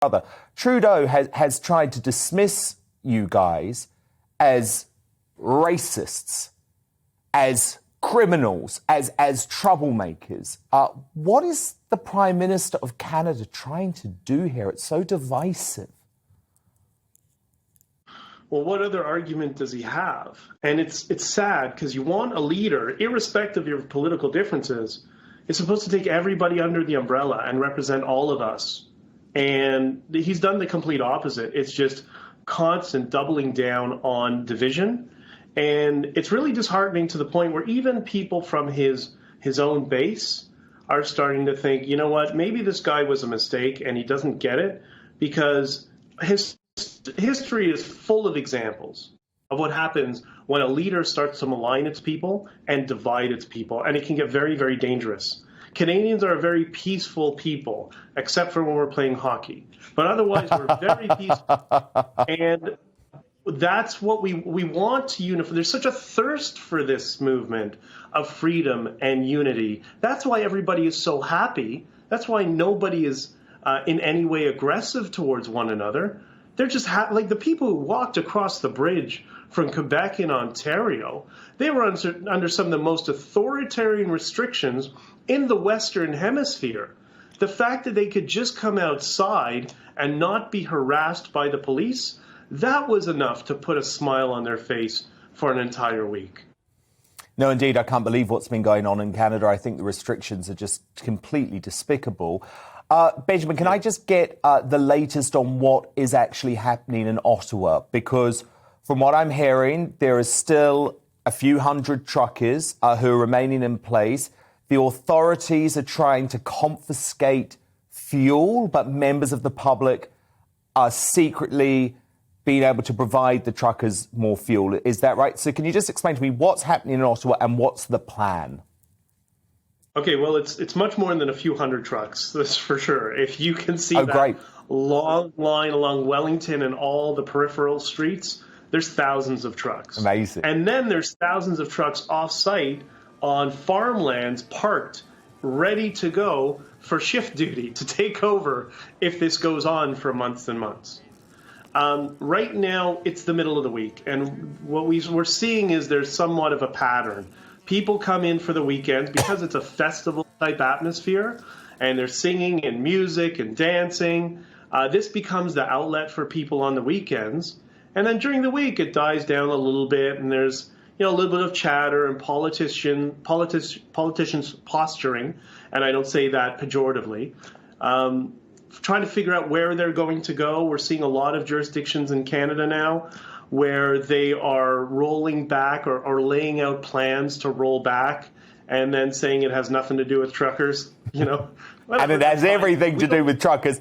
other. Trudeau has tried to dismiss you guys as racists, as criminals, as troublemakers. What is the Prime Minister of Canada trying to do here? It's so divisive. Well, what other argument does he have? And it's sad because you want a leader, irrespective of your political differences, is supposed to take everybody under the umbrella and represent all of us. And he's done the complete opposite. It's just constant doubling down on division. And it's really disheartening to the point where even people from his own base are starting to think, you know what, maybe this guy was a mistake and he doesn't get it, because his history is full of examples of what happens when a leader starts to malign its people and divide its people, and it can get very, very dangerous. Canadians are a very peaceful people, except for when we're playing hockey. But otherwise, we're very peaceful. And that's what we want to unify. There's such a thirst for this movement of freedom and unity. That's why everybody is so happy. That's why nobody is in any way aggressive towards one another. They're just like the people who walked across the bridge from Quebec in Ontario. They were under some of the most authoritarian restrictions in the Western Hemisphere. The fact that they could just come outside and not be harassed by the police, that was enough to put a smile on their face for an entire week. No, indeed, I can't believe what's been going on in Canada. I think the restrictions are just completely despicable. Benjamin, can I just get the latest on what is actually happening in Ottawa? Because from what I'm hearing, there is still a few hundred truckers who are remaining in place. The authorities are trying to confiscate fuel, but members of the public are secretly being able to provide the truckers more fuel. Is that right? So can you just explain to me what's happening in Ottawa and what's the plan? Okay, well, it's much more than a few hundred trucks, that's for sure. If you can see that long line along Wellington and all the peripheral streets, there's thousands of trucks. Amazing. And then there's thousands of trucks off-site on farmlands parked, ready to go for shift duty to take over if this goes on for months and months. Right now, it's the middle of the week, and what we're seeing is there's somewhat of a pattern. People come in for the weekends because it's a festival-type atmosphere, and they're singing and music and dancing. This becomes the outlet for people on the weekends, and then during the week it dies down a little bit, and there's a little bit of chatter and politicians posturing, and I don't say that pejoratively, trying to figure out where they're going to go. We're seeing a lot of jurisdictions in Canada now where they are rolling back or laying out plans to roll back and then saying it has nothing to do with truckers, And it has everything to do with truckers.